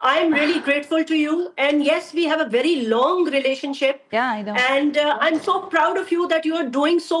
I am really grateful to you, and yes, we have a very long relationship. Yeah, I know. And I'm so proud of you that you are doing so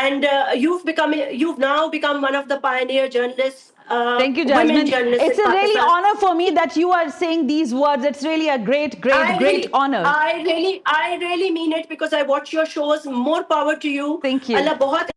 and you've now become one of the pioneer journalists. Thank you, Jasmine. It's a really honor for me that you are saying these words. It's really a great honor. I really mean it, because I watch your shows. More power to you. Thank you. Allah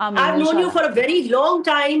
I've known you for a very long time,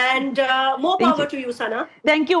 and more power to you, Sana. Thank you,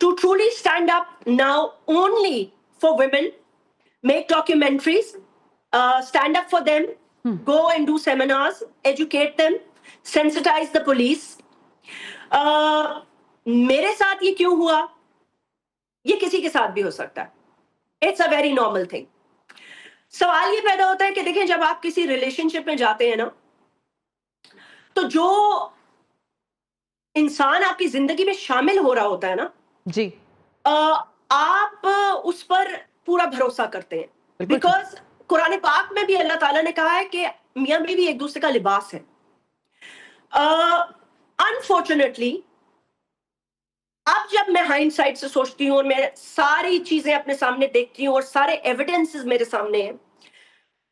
to truly stand up now only for women, make documentaries, stand up for them, go and do seminars, educate them, sensitize the police. میرے ساتھ یہ کیوں ہوا؟ یہ کسی کے ساتھ بھی ہو سکتا ہے. It's a very normal thing. سوال یہ پیدا ہوتا ہے کہ دیکھیں جب آپ کسی ریلیشن شپ میں جاتے ہیں نا تو جو انسان آپ کی زندگی میں شامل ہو رہا ہوتا ہے نا جی آپ اس پر پورا بھروسہ کرتے ہیں. بیکاز قرآن پاک میں بھی اللہ تعالیٰ نے کہا ہے کہ میاں بیوی ایک دوسرے کا لباس ہے. انفارچونیٹلی اب جب میں ہائنڈ سائڈ سے سوچتی ہوں اور میں ساری چیزیں اپنے سامنے دیکھتی ہوں اور سارے ایویڈنسز میرے سامنے ہیں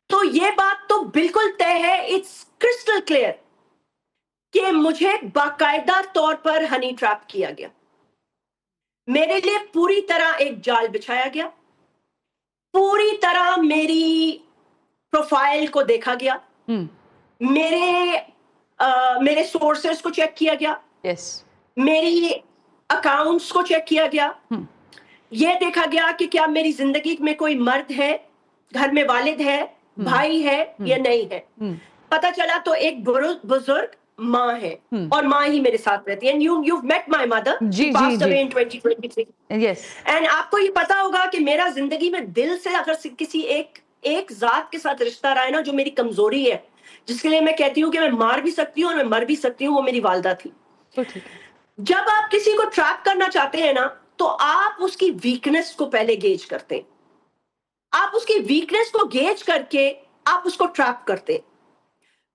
تو یہ بات تو بالکل طے ہے, اٹس کرسٹل کلیئر کہ مجھے باقاعدہ طور پر ہنی ٹریپ کیا گیا. میرے لیے پوری طرح ایک جال بچھایا گیا, پوری طرح میری پروفائل کو دیکھا گیا, میرے سورسز کو چیک کیا گیا, میری اکاؤنٹس کو چیک کیا گیا, یہ دیکھا گیا کہ کیا میری زندگی میں کوئی مرد ہے, گھر میں والد ہے, بھائی ہے یا نہیں ہے. پتا چلا تو ایک بزرگ ماں ہے اور ماں ہی میرے ساتھ رہتی ہے. And you've met my mother. She passed away in 2023. Yes. And آپ کو یہ پتا ہوگا کہ میرا زندگی میں دل سے اگر کسی ایک ذات کے ساتھ رشتہ رہا ہے نا جو میری کمزوری ہے, جس کے لیے میں کہتی ہوں کہ میں مار بھی سکتی ہوں اور میں مر بھی سکتی ہوں, وہ میری والدہ تھی. جب آپ کسی کو ٹریپ کرنا چاہتے ہیں نا تو آپ اس کی ویکنس کو پہلے گیج کرتے ہیں. آپ اس کی ویکنس کو گیج کر کے آپ اس کو ٹریپ کرتے ہیں.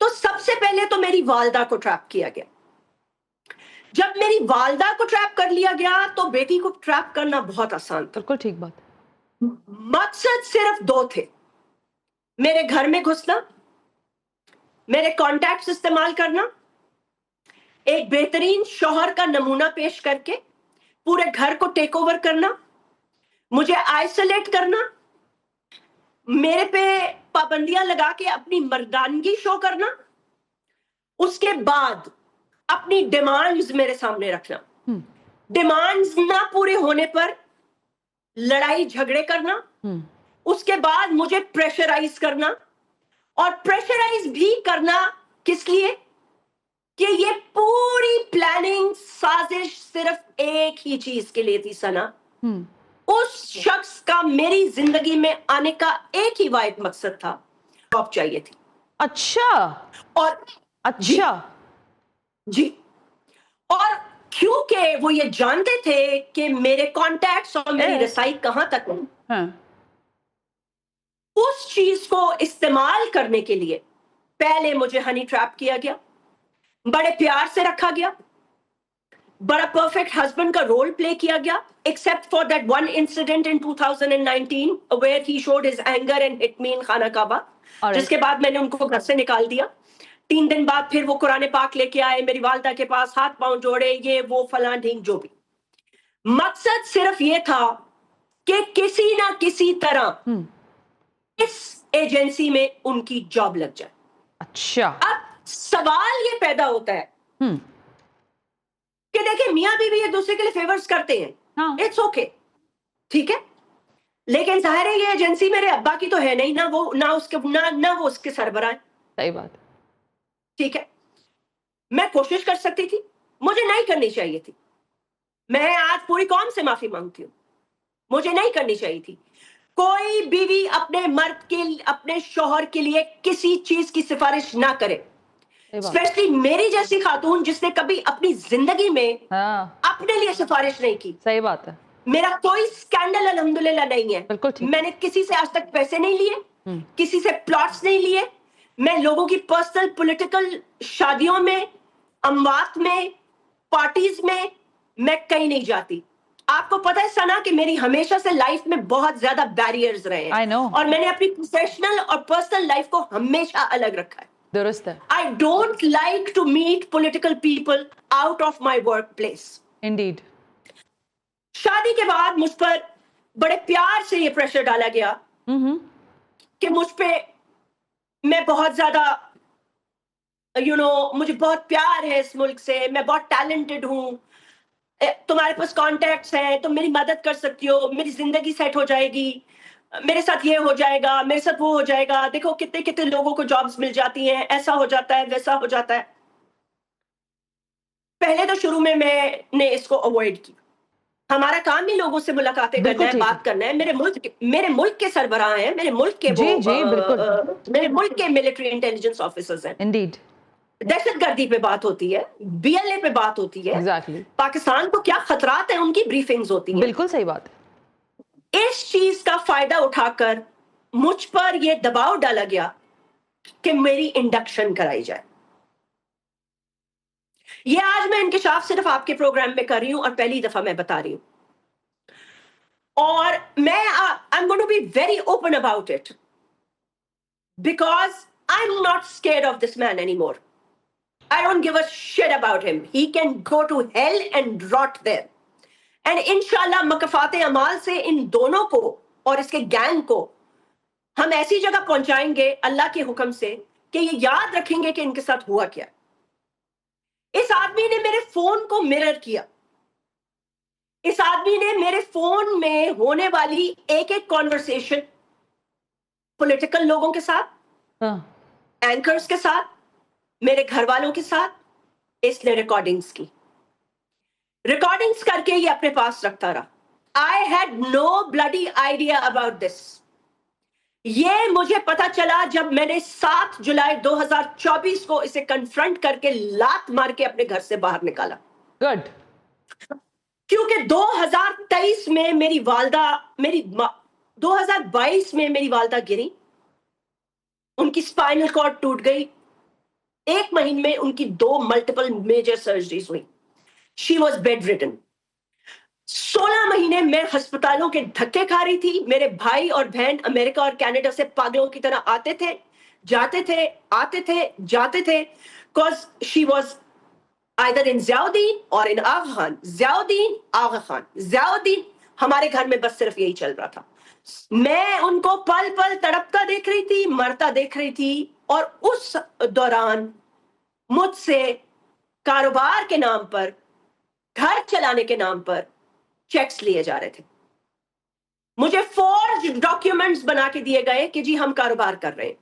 تو سب سے پہلے تو میری والدہ کو ٹریپ کیا گیا. جب میری والدہ کو ٹریپ کر لیا گیا تو بیٹی کو ٹریپ کرنا بہت آسان تھا. بالکل ٹھیک بات. مقصد صرف 2 تھے, میرے گھر میں گھسنا, میرے کانٹیکٹس استعمال کرنا, ایک بہترین شوہر کا نمونہ پیش کر کے پورے گھر کو ٹیک اوور کرنا, مجھے آئسولیٹ کرنا, میرے پہ پابندیاں لگا کے اپنی مردانگی شو کرنا, اس کے بعد اپنی ڈیمانڈز میرے سامنے رکھنا, ڈیمانڈز نہ پورے ہونے پر لڑائی جھگڑے کرنا, اس کے بعد مجھے پریشرائز کرنا, اور پریشرائز بھی کرنا کس لیے کہ یہ پوری پلاننگ سازش صرف ایک ہی چیز کے لیے تھی سنا. اس شخص کا میری زندگی میں آنے کا ایک ہی واحد مقصد تھا, جاب چاہیے تھی. اچھا اور اچھا جی, اور کیونکہ وہ یہ جانتے تھے کہ میرے کانٹیکٹس اور میری رسائی کہاں تک ہے, اس چیز کو استعمال کرنے کے لیے پہلے مجھے ہنی ٹریپ کیا گیا, بڑے پیار سے رکھا گیا, بڑا پرفیکٹ ہسبینڈ کا رول پلے کیا گیا, except for that one incident in 2019 where he showed his anger and hit me in خانہ کعبہ, جس کے بعد میں نے ان کو گھر سے نکال دیا. 3 دن بعد پھر وہ قرآن پاک لے کے آئے میری والدہ کے پاس, ہاتھ پاؤں جوڑے, یہ وہ فلاں ڈھینگ جو بھی. مقصد صرف یہ تھا کہ کسی نہ کسی طرح اس ایجنسی میں ان کی جاب لگ جائے. اچھا, اب سوال یہ پیدا ہوتا ہے کہ دیکھیں میاں بیوی ایک دوسرے کے لیے فیورز کرتے ہیں, اٹس اوکے, ٹھیک ہے, لیکن ظاہر ہے یہ ایجنسی میرے ابا کی تو ہے نہیں, نہ وہ اس کے سربراہ. صحیح بات. ٹھیک ہے, میں کوشش کر سکتی تھی, مجھے نہیں کرنی چاہیے تھی. میں آج پوری قوم سے معافی مانگتی ہوں, مجھے نہیں کرنی چاہیے تھی. کوئی بیوی اپنے مرد کے اپنے شوہر کے لیے کسی چیز کی سفارش نہ کرے, اسپیشلی میری جیسی خاتون جس نے کبھی اپنی زندگی میں اپنے لیے سفارش نہیں کی. صحیح بات ہے. میرا کوئی اسکینڈل الحمدللہ نہیں ہے, میں نے کسی سے آج تک پیسے نہیں لیے, کسی سے پلاٹس نہیں لیے, میں لوگوں کی پرسنل پولیٹیکل شادیوں میں, اموات میں, پارٹیز میں کہیں نہیں جاتی. آپ کو پتا ہے سنا کہ میری ہمیشہ سے لائف میں بہت زیادہ بیریئرز رہے ہیں, اور میں نے اپنی پروفیشنل اور پرسنل لائف کو ہمیشہ الگ رکھا ہے. درست ہے. I don't like to meet political people out of my workplace. Indeed. شادی کے بعد مجھ پر بڑے پیار سے یہ پریشر ڈالا گیا کہ مجھ پہ میں بہت زیادہ مجھے بہت پیار ہے اس ملک سے, میں بہت ٹیلنٹڈ ہوں, تمہارے پاس کانٹیکٹس ہیں, تم میری مدد کر سکتی ہو, میری زندگی سیٹ ہو جائے گی, میرے ساتھ یہ ہو جائے گا, میرے ساتھ وہ ہو جائے گا, دیکھو کتنے کتنے لوگوں کو جابز مل جاتی ہیں, ایسا ہو جاتا ہے, ویسا ہو جاتا ہے. پہلے تو شروع میں نے اس کو اوائڈ کی. ہمارا کام ہی لوگوں سے ملاقاتیں کرنا ہے, بات کرنا ہے. میرے ملک کے سربراہ ہیں, میرے ملک کے میرے ملک کے ملٹری انٹیلیجنس آفیسرز ہیں. انڈیڈ دہشت گردی پہ بات ہوتی ہے, بی ایل اے پہ بات ہوتی ہے, ایگزیکٹلی پاکستان کو کیا خطرات ہیں ان کی بریفنگز ہوتی ہیں. بالکل صحیح بات ہے. اس چیز کا فائدہ اٹھا کر مجھ پر یہ دباؤ ڈالا گیا کہ میری انڈکشن کرائی جائے. یہ آج میں انکشاف صرف آپ کے پروگرام میں کر رہی ہوں اور پہلی دفعہ میں بتا رہی ہوں, اور میں I'm going to be very open about it because I'm not scared of this man anymore. I don't give a shit about him. He can go to hell and rot there. And انشاءاللہ مکافات اعمال سے ان دونوں کو اور اس کے gang کو ہم ایسی جگہ پہنچائیں گے اللہ کے حکم سے کہ یہ یاد رکھیں گے کہ ان کے ساتھ ہوا کیا. اس آدمی نے میرے فون کو مرر کیا. اس آدمی نے میرے فون میں ہونے والی ایک ایک کانورسیشن پولیٹیکل لوگوں کے ساتھ, اینکرز کے ساتھ, میرے گھر والوں کے ساتھ, اس نے ریکارڈنگز کی. ریکارڈنگز کر کے یہ اپنے پاس رکھتا رہا. I had no bloody idea about this. یہ مجھے پتا چلا جب میں نے 7 جولائی 2024 کو اسے کنفرنٹ کر کے لات مار کے اپنے گھر سے باہر نکالا. گڈ. کیونکہ 2023 میں میری والدہ 2022 میں میری والدہ گری, ان کی اسپائنل کارڈ ٹوٹ گئی. 1 مہینے میں ان کی 2 ملٹیپل میجر سرجریز ہوئی. She was bed ridden. 16 مہینے میں ہسپتالوں کے دھکے کھا رہی تھی. میرے بھائی اور بہن امریکہ اور کینیڈا سے پاگلوں کی طرح آتے تھے, جاتے تھے, آتے تھے, جاتے تھے, because she was either in Ziauddin or in Agha Khan. Ziauddin, Agha Khan, Ziauddin. ہمارے گھر میں بس صرف یہی چل رہا تھا. میں ان کو پل پل تڑپتا دیکھ رہی تھی, مرتا دیکھ رہی تھی, اور اس دوران مجھ سے کاروبار کے نام پر, گھر چلانے کے نام پر چیکس لیے جا رہے تھے. مجھے فورج ڈاکیومنٹس بنا کے دیے گئے کہ جی ہم کاروبار کر رہے ہیں,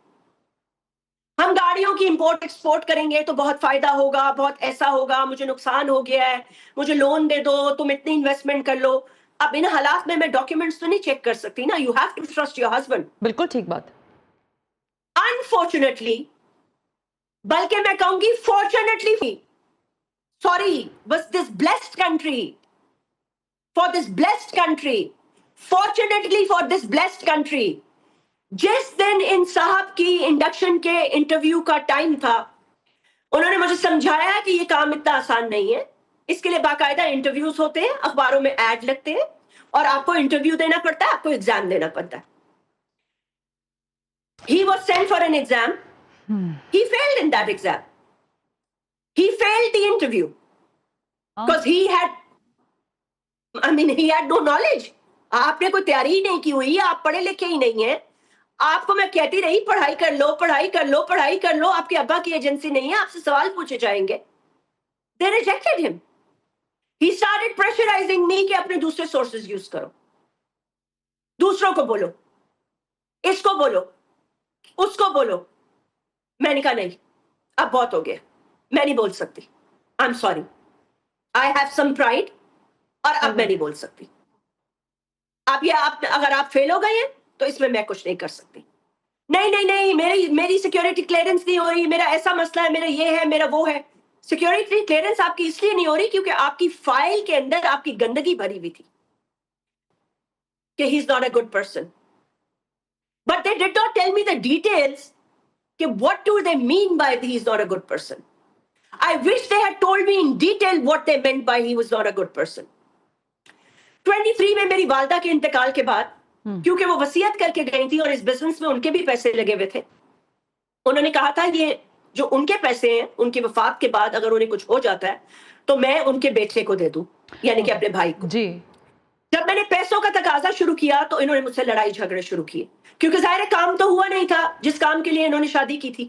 ہم گاڑیوں کی امپورٹ ایکسپورٹ کریں گے تو بہت فائدہ ہوگا, بہت ایسا ہوگا, مجھے نقصان ہو گیا ہے, مجھے لون دے دو, تم اتنی انویسٹمنٹ کر لو. اب ان حالات میں ڈاکیومنٹس تو نہیں چیک کر سکتی نا. You have to trust your husband. بالکل ٹھیک بات. انفارچونیٹلی, بلکہ میں کہوں گی fortunately, sorry, was this blessed country, for this blessed country, fortunately for this blessed country, جس دن ان صاحب کی انڈکشن کے انٹرویو کا ٹائم تھا, انہوں نے مجھے سمجھایا کہ یہ کام اتنا آسان نہیں ہے. اس کے لیے باقاعدہ انٹرویوز ہوتے ہیں, اخباروں میں ایڈ لگتے ہیں, اور آپ کو انٹرویو دینا پڑتا ہے, آپ کو ایگزام دینا پڑتا ہے. He was sent for an exam. He failed in that exam. He failed the interview because he had no knowledge. آپ نے کوئی تیاری ہی نہیں کی ہوئی, آپ پڑھے لکھے ہی نہیں ہیں. آپ کو میں کہتی رہی پڑھائی کر لو, پڑھائی کر لو, پڑھائی کر لو. آپ کے ابا کی ایجنسی نہیں ہے, آپ سے سوال پوچھے جائیں گے. They rejected him. He started pressurizing me کہ اپنے دوسرے سورسز یوز کرو, دوسروں کو بولو, اس کو بولو, اس کو بولو. میں نے کہا نہیں, اب بہت ہو گیا, میں نہیں بول سکتی. I'm sorry. I have some pride, اور اب میں نہیں بول سکتی. اب یہ اگر آپ فیل ہو گئے ہیں تو اس میں کچھ نہیں کر سکتی. نہیں نہیں نہیں, میری سیکیورٹی کلیئرنس نہیں ہو رہی, میرا ایسا مسئلہ ہے, میرا یہ ہے, میرا وہ ہے. سیکیورٹی کلیئرنس آپ کی اس لیے نہیں ہو رہی کیونکہ آپ کی فائل کے اندر آپ کی گندگی بھری ہوئی تھی کہ he is not a good person. But they did not tell me the details کہ what do they mean by he is not a good person. I wish they had told me in detail what they meant by he was not a good person. 23 میں میری والدہ کے انتقال کے بعد, کیونکہ وہ وصیت کر کے گئی تھی اور اس بزنس میں ان کے بھی پیسے لگے ہوئے تھے, انہوں نے کہا تھا یہ جو ان کے پیسے ہیں ان کی وفات کے بعد اگر انہیں کچھ ہو جاتا ہے تو میں ان کے بیٹے کو دے دوں, یعنی کہ اپنے بھائی کو. جی. جب میں نے پیسوں کا تقاضا شروع کیا تو انہوں نے مجھ سے لڑائی جھگڑے شروع کیے, کیونکہ ظاہر کام تو ہوا نہیں تھا جس کام کے لیے انہوں نے شادی کی تھی.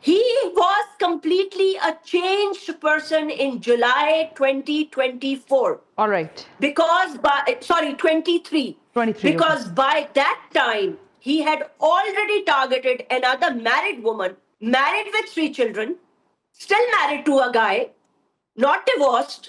He was completely a changed person in July 2024. All right. Because 23. Because by that time he had already targeted another married woman, married with 3 children, still married to a guy, not divorced,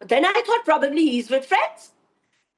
Then I thought probably he's with friends.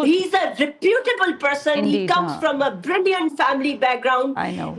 He is a reputable person. He comes from a brilliant family background.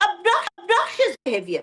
obnoxious behavior।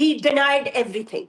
He denied everything.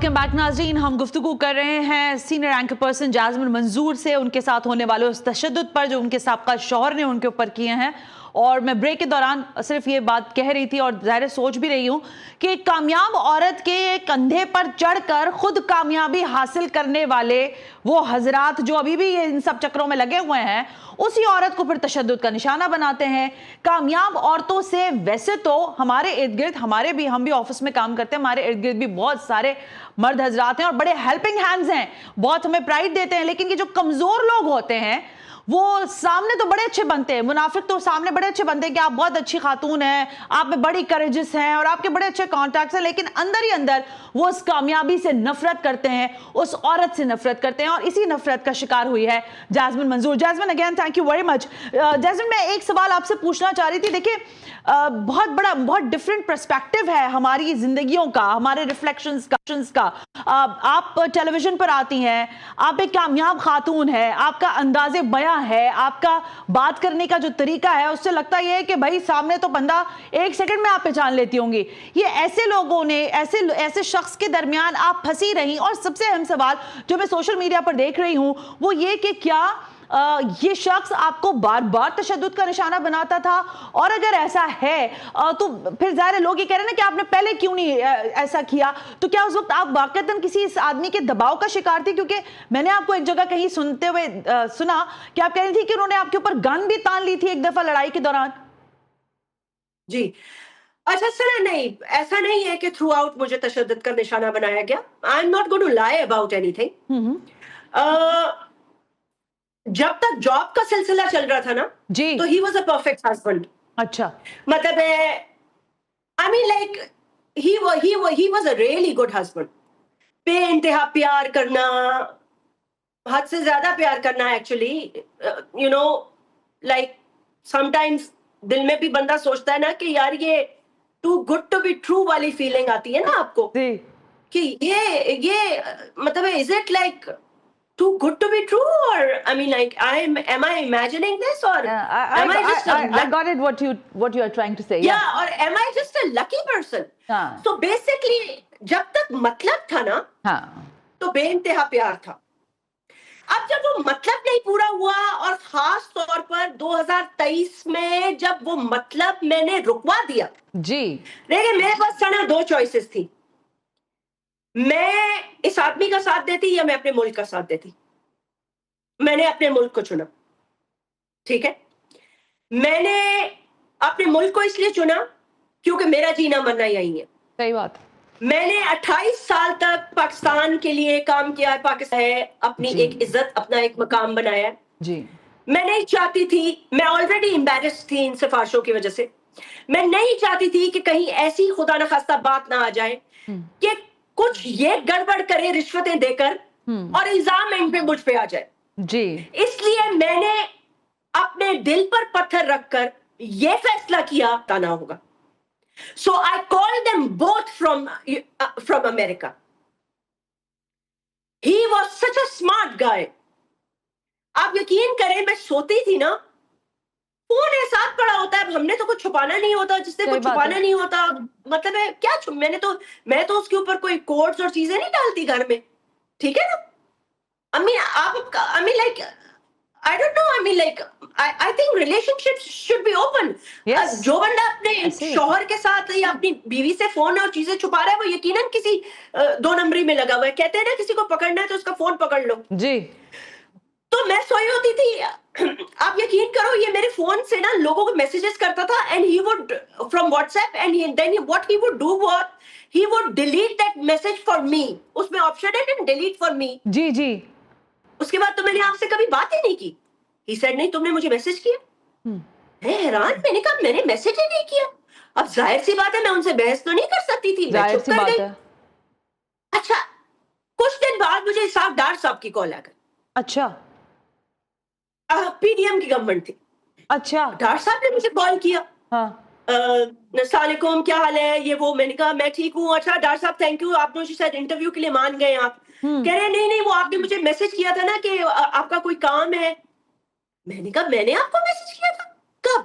Welcome back ناظرین. ہم گفتگو کر رہے ہیں senior anchor person jasmine منظور سے ان کے ساتھ ہونے والے اس تشدد پر جو ان کے سابقہ شوہر نے ان کے اوپر کیے ہیں. اور میں بریک کے دوران صرف یہ بات کہہ رہی تھی اور ظاہر سوچ بھی رہی ہوں کہ ایک کامیاب عورت کے کندھے پر چڑھ کر خود کامیابی حاصل کرنے والے وہ حضرات جو ابھی بھی ان سب چکروں میں لگے ہوئے ہیں اسی عورت کو پھر تشدد کا نشانہ بناتے ہیں. کامیاب عورتوں سے ویسے تو ہمارے ارد گرد ہم بھی آفس میں کام کرتے ہیں, ہمارے ارد گرد بھی بہت سارے مرد حضرات ہیں اور بڑے ہیلپنگ ہینڈز ہیں, بہت ہمیں پرائیڈ دیتے ہیں. لیکن یہ جو کمزور لوگ ہوتے ہیں وہ سامنے تو بڑے اچھے بنتے ہیں, منافق تو سامنے بڑے اچھے بنتے ہیں کہ آپ بہت اچھی خاتون ہیں, آپ میں بڑی کریجس ہیں اور آپ کے بڑے اچھے کانٹیکٹس ہیں, لیکن اندر ہی اندر وہ اس کامیابی سے نفرت کرتے ہیں, اس عورت سے نفرت کرتے ہیں. اور اسی نفرت کا شکار ہوئی ہے jasmine Manzoor. Jasmine again thank you very much. Jasmine میں ایک سوال آپ سے پوچھنا چاہ رہی تھی. دیکھیں بہت ڈفرینٹ پرسپیکٹو ہے ہماری زندگیوں کا, ہمارے ریفلیکشنز کا. آپ ٹیلی ویژن پر آتی ہیں, آپ ایک کامیاب خاتون ہے, آپ کا انداز بیاں ہے, آپ کا بات کرنے کا جو طریقہ ہے اس سے لگتا یہ ہے کہ بھائی سامنے تو بندہ ایک سیکنڈ میں آپ پہچان لیتی ہوں گی. یہ ایسے لوگوں نے ایسے شخص کے درمیان آپ پھنسی رہی. اور سب سے اہم سوال جو میں سوشل میڈیا پر دیکھ رہی ہوں وہ یہ کہ کیا یہ شخص آپ کو بار بار تشدد کا نشانہ بناتا تھا, اور اگر ایسا ہے تو پھر ظاہر لوگ یہ کہہ رہے ہیں کہ آپ نے پہلے کیوں نہیں ایسا کیا, تو کیا اس وقت آپ واقعتاً کسی اس آدمی کے دباؤ کا شکار تھی؟ کیونکہ میں نے آپ کو ایک جگہ کہیں سنتے ہوئے سنا کہ آپ کہہ رہی تھی کہ انہوں نے آپ کے اوپر گن بھی تان لی تھی ایک دفعہ لڑائی کے دوران. جی اچھا سر, نہیں ایسا نہیں ہے کہ تھرو آؤٹ مجھے تشدد کا نشانہ بنایا گیا. I am not going to lie about anything. جب تک جاب کا سلسلہ چل رہا تھا نا جی تو he was a perfect husband. اچھا مطلب I mean like he was a really good husband. بے انتہا پیار کرنا, حد سے زیادہ پیار کرنا. Actually you know like sometimes دل میں بھی بندہ سوچتا ہے نا کہ یار یہ too good to be true والی فیلنگ آتی ہے نا آپ کو کہ یہ مطلب is it like too good to be true, or I mean like am I imagining this, or am I just I got it what you are trying to say. Yeah, or am I just a lucky person? So basically جب تک مطلب تھا نا تو بے انتہا پیار تھا. اب جب وہ مطلب نہیں پورا ہوا اور خاص طور پر 2023 میں جب وہ مطلب میں نے رکوا دیا, جی دیکھیں میرے پاس سنا دو چوائسز تھی, میں اس آدمی کا ساتھ دیتی یا میں اپنے ملک کا ساتھ دیتی. میں نے اپنے ملک کو چنا. ٹھیک ہے, میں نے اپنے ملک کو اس لیے چنا کیونکہ میرا جینا مرنا یہی ہے. صحیح بات. میں نے 28 سال تک پاکستان کے لیے کام کیا ہے, پاکستان ہے اپنی ایک عزت, اپنا ایک مقام بنایا ہے. جی میں نہیں چاہتی تھی, میں آلریڈی امبیرس تھی ان سفارشوں کی وجہ سے, میں نہیں چاہتی تھی کہ کہیں ایسی خدا نخواستہ بات نہ آ جائے کہ کچھ یہ گڑبڑ کرے رشوتیں دے کر اور الزام ان پہ مجھ پہ آ جائے. جی اس لیے میں نے اپنے دل پر پتھر رکھ کر یہ فیصلہ کیا تانا ہوگا. So I called them both from America. He was such a smart guy. آپ یقین کریں میں سوتی تھی نا, فون ہے ساتھ پڑا ہوتا ہے, ہم نے تو کچھ چھپانا نہیں ہوتا, جس سے کچھ چھپانا نہیں ہوتا. مطلب ہے کیا میں تو اس کے اوپر کوئی کوڈز اور چیزیں نہیں ڈالتی گھر میں. ٹھیک ہے نا, I mean like I don't know, I mean like I think relationships should be open. جو بندہ اپنے شوہر کے ساتھ یا اپنی بیوی سے فون اور چیزیں چھپا رہا ہے وہ یقیناً کسی دو نمبری میں لگا ہوا ہے. کہتے ہیں نا کسی کو پکڑنا ہے تو اس کا فون پکڑ لو. جی تو میں سوئی ہوتی تھی, آپ یقین کرو یہ میرے فون سے نا لوگوں کو میسیجز کرتا تھا, and he would from WhatsApp, and then what he would do was he would delete that message for me. اس میں آپشن ہے delete for me. جی جی. اس کے بعد تو میں نے آپ سے کبھی بات ہی نہیں کی. He said نہیں تم نے مجھے میسج کیا. میں حیران, میں نے کہا میں نے میسج ہی نہیں کیا. اب ظاہر سی بات ہے میں ان سے بحث تو نہیں کر سکتی تھی, میں چپ کر گئی. اچھا کچھ دن بعد مجھے صاحب ڈار صاحب کی کال آ گئی. اچھا پی ڈی ایم کی گورنمنٹ تھی. اچھا ڈار صاحب نے مجھے کال کیا, السلام علیکم کیا حال ہے یہ وہ. میں نے کہا میں ٹھیک ہوں. اچھا ڈار صاحب تھینک یو, آپ نے شاید انٹرویو کے لیے مان گئے. آپ کہہ رہے نہیں وہ آپ نے مجھے میسج کیا تھا نا کہ آپ کا کوئی کام ہے. میں نے کہا میں نے آپ کو میسج کیا تھا کب؟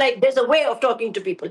like there's a way of talking to people.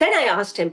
Then I asked him,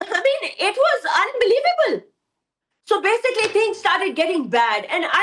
I mean, it was unbelievable. So basically things started getting bad and I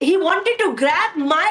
he wanted to grab my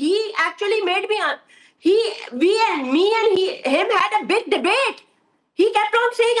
he actually made me him had a big debate. He kept on saying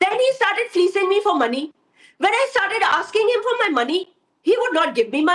Then he started fleecing me for money. When I started asking him for my money, he would not give me my,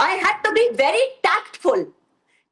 I had to be very tactful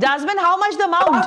Jasmine, how much the amount?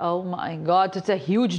Oh my God, it's a huge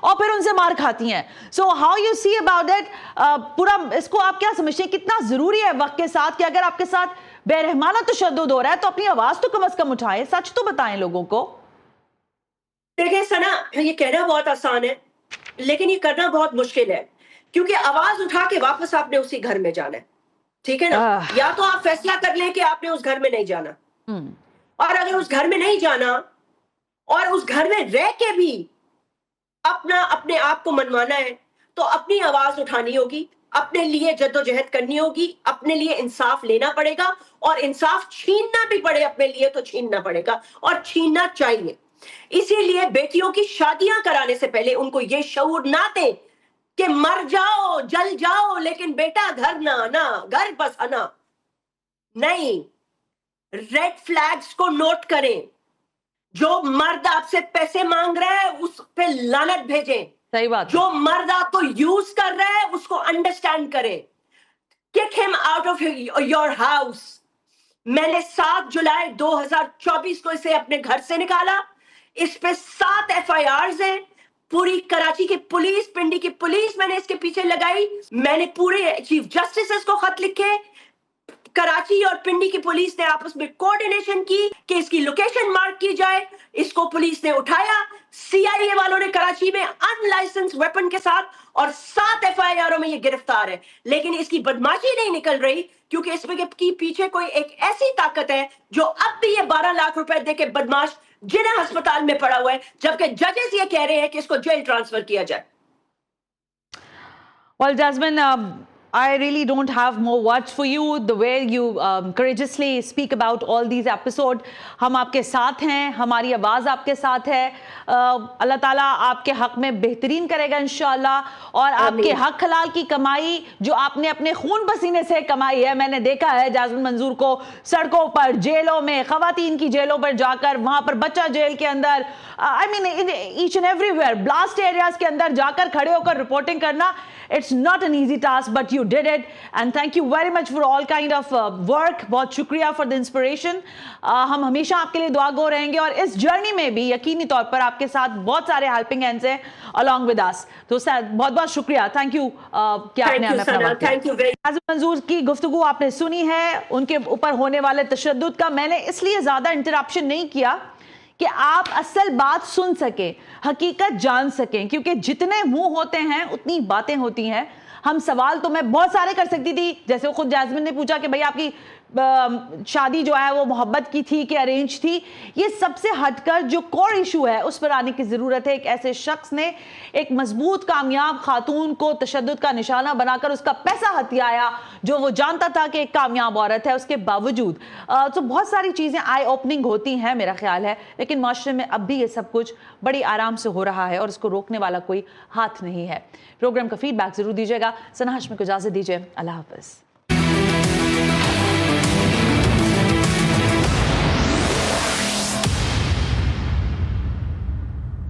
اور پھر ان سے مار کھاتی ہیں. So how you C about that, پورا اس کو آپ کیا سمجھتے ہیں کتنا ضروری ہے وقت کے ساتھ کہ اگر آپ کے ساتھ بے رحمانہ تشدد ہو رہا ہے تو اپنی آواز تو کم از کم اٹھائیں, سچ تو بتائیں لوگوں کو. دیکھیں ثنا, یہ کہنا بہت آسان ہے لیکن یہ کرنا بہت مشکل ہے, کیونکہ آواز اٹھا کے واپس آپ نے اسی گھر میں جانا ہے, ٹھیک ہے نا. یا تو آپ فیصلہ کر لیں کہ آپ نے اس گھر میں نہیں جانا, اور اگر اس گھر میں نہیں جانا اور اس گھر میں رہ کے بھی اپنے آپ کو منوانا ہے تو اپنی آواز اٹھانی ہوگی, اپنے لیے جدوجہد کرنی ہوگی, اپنے لیے انصاف لینا پڑے گا, اور انصاف چھیننا بھی پڑے اپنے لیے تو چھیننا پڑے گا, اور چھیننا چاہیے. اسی لیے بیٹیوں کی شادیاں کرانے سے پہلے ان کو یہ شعور نہ دیں کہ مر جاؤ جل جاؤ لیکن بیٹا گھر نہ آنا, گھر بس آنا نہیں. ریڈ فلیگز کو نوٹ کریں, جو مرد آپ سے پیسے مانگ رہا ہے اس پہ لعنت بھیجیں, صحیح بات, جو مرد آپ کو یوز کر رہا ہے اس کو انڈرسٹینڈ کریں. Kick him out of your house. میں نے 7 جولائی 2024 کو اسے اپنے گھر سے نکالا. اس پہ 7 FIRs ہیں. پوری کراچی کی پولیس, پنڈی کی پولیس میں نے اس کے پیچھے لگائی. میں نے پورے چیف جسٹس کو خط لکھے. کراچی اور پنڈی کی پولیس نے آپس میں کوارڈینیشن کی کہ اس کی لوکیشن مارک کی جائے. اس کو پولیس نے اٹھایا. CIA والوں نے کراچی میں ان لائسنس ویپن کے ساتھ, اور 7 FIRوں میں یہ گرفتار ہے. لیکن اس کی بدماشی نہیں نکل رہی کیونکہ اس کے پیچھے کوئی ایک ایسی طاقت ہے جو اب بھی یہ 12 لاکھ روپے دے کے بدماش جنہیں ہسپتال میں پڑا ہوا ہے, جبکہ ججز یہ کہہ رہے ہیں کہ اس کو جیل ٹرانسفر کیا جائے. Well, Jasmine, I really don't have more words for you. The way you courageously speak about all these episodes. ہم آپ کے ساتھ ہیں, ہماری آواز آپ کے ساتھ ہے. اللہ تعالیٰ آپ کے حق میں بہترین کرے گا انشاءاللہ, اور آپ کے حق حلال کی کمائی جو آپ نے اپنے خون پسینے سے کمائی ہے. میں نے دیکھا ہے جاسمین منظور کو سڑکوں پر, جیلوں میں, خواتین کی جیلوں پر جا کر, وہاں پر بچہ جیل کے اندر, I mean each and everywhere, blast areas کے اندر جا کر کھڑے ہو کر رپورٹنگ کرنا. It's not an easy task, but you did it, and thank you very much for all kind of work. بہت شکریہ for the inspiration. ہم ہمیشہ آپ کے لیے دعا گو رہیں گے, اور اس جرنی میں بھی یقینی طور پر آپ کے ساتھ بہت سارے helping hands ہیں along with us. تو بہت بہت شکریہ, thank you کہ آپ نے ہمیں اپنا وقت دیا. جاسمین منظور کی گفتگو آپ نے سنی ہے, ان کے اوپر ہونے والے تشدد کا. میں نے اس لیے زیادہ انٹرپشن نہیں کیا کہ آپ اصل بات سن سکیں, حقیقت جان سکیں, کیونکہ جتنے منہ ہوتے ہیں اتنی باتیں ہوتی ہیں. ہم سوال تو میں بہت سارے کر سکتی تھی, جیسے خود جاسمین نے پوچھا کہ بھئی آپ کی شادی جو ہے وہ محبت کی تھی کہ ارینج تھی. یہ سب سے ہٹ کر جو کور ایشو ہے اس پر آنے کی ضرورت ہے. ایک ایسے شخص نے ایک مضبوط کامیاب خاتون کو تشدد کا نشانہ بنا کر اس کا پیسہ ہتھیایا, جو وہ جانتا تھا کہ ایک کامیاب عورت ہے اس کے باوجود. تو بہت ساری چیزیں آئی اوپننگ ہوتی ہیں میرا خیال ہے, لیکن معاشرے میں اب بھی یہ سب کچھ بڑی آرام سے ہو رہا ہے اور اس کو روکنے والا کوئی ہاتھ نہیں ہے. پروگرام کا فیڈ بیک ضرور دیجیے گا. ثنا ہاشمی کو اجازت دیجیے, اللہ حافظ.